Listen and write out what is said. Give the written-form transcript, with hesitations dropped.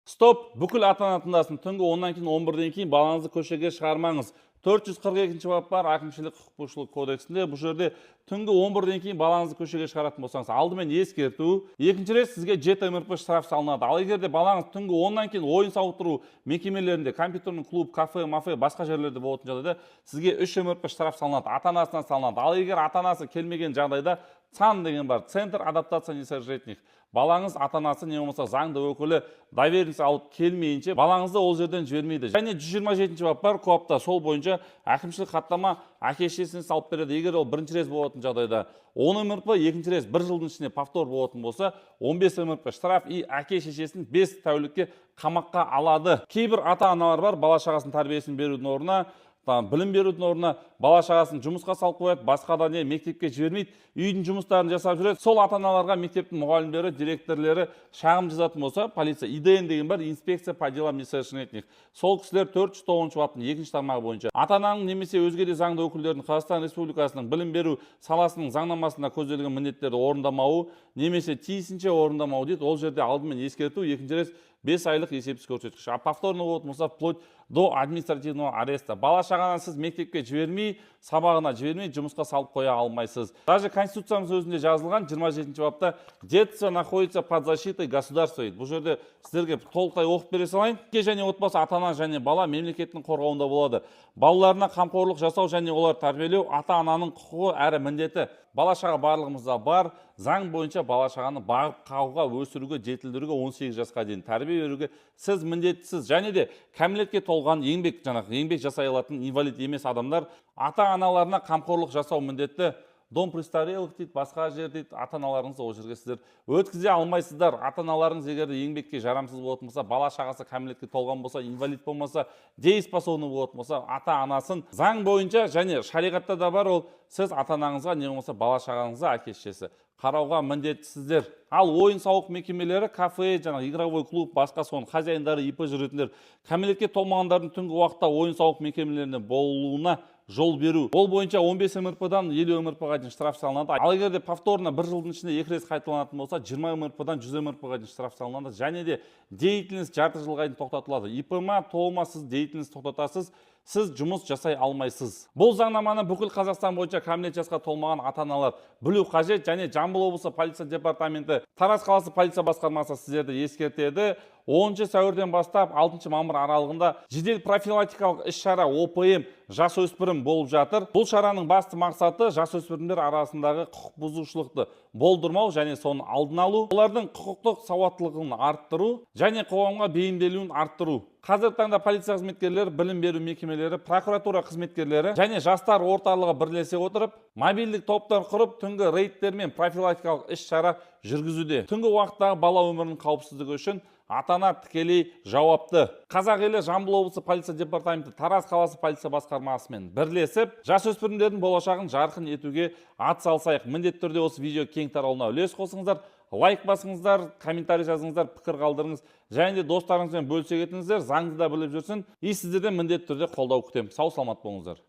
Стоп, бүкіл ата-ана тыңдасын. Түнгі 10-нан кейін 11-ден кейін балаңызды көшеге шығармаңыз. 442-ші бап бар әкімшілік құқық бұзушылық кодексінде. Бұл жерде түнгі 11-ден кейін балаңызды көшеге шығаратын болсаңыз, алдымен ескерту, екінші рет сізге 7 МРП штраф салынады. Ал егер де балаңыз түнгі 10-нан кейін ойын сауықтыру мекемелерінде, компьютерный клуб, кафе, басқа жерлерде болатын жағдайда сізге 3 МРП штраф салынады, ата-анасынан салынады. Ал егер ата-анасы келмеген жағдайда ЦАН деген бар, Центр адаптация несовершеннолетних. Балаңыз ата-анасы не болмаса заңды өкілі доверенность алып келмейінше балаңызды ол жерден жібермейді. Және 127-ші бап бар, КОАПта сол бойынша әкімшілік хаттама әке-шешесіне салып береді. Егер ол бірінші рет болатын жағдайда 10 МРП, екінші рет 1 жылдың ішінде повтор болатын болса 15 МРП штраф и әке-шешесін 5 тәулікке қамаққа алады. Кейбір ата-аналар бар, бала шағасын тәрбиесін берудің орнына, білім берудің орнына бала шағасын жұмысқа салып қояды, басқа да не мектепке жібермейді, үйдің жұмыстарын жасап жүреді. Сол ата-аналарға мектептің мұғалімдері, директорлары шағым жазатын болса, полиция ИДН деген бар, инспекция по делам несовершеннолетних. Сол кісілер 409 баптың 2-ші тармағы бойынша ата-ананың немесе өзге де заңды өкілдердің Қазақстан Республикасының білім беру саласының заңнамасында көзделген міндеттерді орындамауы немесе тиісінше орындамауы дейді. Ол жерде алдымен ескерту, екінші рет 5 айлық есептік көрсеткіш. Повторно болатын болса, вплоть до административного ареста. Бала шағаны сіз мектепке жібермей, сабағына жібермей, жұмысқа салып қоя алмайсыз. Даже Конституциямыз өзінде жазылған 27-ші бапта детство находится под защитой государства. Бұл жерде сіздерге толықтай оқып бере салайын. Және отбасы ата-ана және бала мемлекеттің қорғауында болады. Балаларына қамқорлық жасау және олар тәрбиелеу ата-ананың құқығы әрі міндеті. Бала шаға барлығымызда бар. Заң бойынша бала шағаны бағып қағуға, өсіруге, жетілдіруге 18 жасқа дейін тәрбие беруге сіз міндеттісіз. Және де кәмелетке толған еңбек жасай алатын инвалид емес адамдар ата-аналарына қамқорлық жасау міндетті. Дом престарелых дейді, басқа жер дейді, ата-аналарыңызды ол жерге сіздер өткізе алмайсыздар. Ата-аналарыңыз егер де еңбекке жарамсыз болатын болса, бала шағасы кәмелетке толған болса, инвалид болмаса, дееспособный болатын болса, ата-анасын заң бойынша және шариғатта да бар, ол сіз ата-анаңызға не болмаса бала шағаңызға әке-шешесі қарауға міндеттісіздер. Ал ойын сауық мекемелері, кафе, игровой клуб, басқа соның хозяиндары, ИП жүретіндер, кәмелетке толмағандардың түнгі уақытта ойын сауық мекемелеріне болуына жол беру. Ол бойынша 15 МРП-дан 50 МРП-ға дейін штраф салынады. Ал егер де повторно 1 жылдың ішінде 2 рет қайталанатын болса, 20 МРП-дан 100 МРП-ға дейін штраф салынады. Және де деятельность жарты жылға дейін тоқтатылады. ИП-ма, ТО-ма сіз деятельность тоқтатасыз, сіз жұмыс жасай алмайсыз. Бұл заңнаманы бүкіл Қазақстан бойынша кәмелет жасқа толмаған ата-аналар білу қажет. Және Жамбыл облысы полиция департаменті, Тараз қаласы полиция басқармасы сіздерді ескертеді. 10 сәуірден бастап 6 мамыр аралығында жедел профилактикалық іс-шара ОПМ жасөспірім болып жатыр. Бұл шараның басты мақсаты жасөспірімдер арасындағы құқық бұзушылықты болдырмау және соның алдын алу, олардың құқықтық сауаттылығын арттыру және қоғамға бейімделуін арттыру. Қазіргі таңда полиция қызметкерлері, білім беру мекемелері, прокуратура қызметкерлері және жастар орталығы бірлесе отырып, мобильдік топтар құрып, түнгі рейдтер мен профилактикалық іс-шара жүргізуде. Түнгі уақыттағы бала өмірінің қауіпсіздігі үшін ата-ана тікелей жауапты. Қазақ елі Жамбыл облысы полиция департаменті, Тараз қаласы полиция басқармасымен бірлесіп, жасөспірімдердің болашағын жарқын етуге ат салсайық. Міндетті түрде осы видео кең таралуына үлес қосыңыздар, лайк басыңыздар, комментарий жазыңыздар, пікір қалдырыңыз, және де достарыңызбен бөлісе кетіңіздер, заңды да біліп жүрсін. И сіздерден міндетті түрде қолдау күтемін. Сау саламат болыңыздар.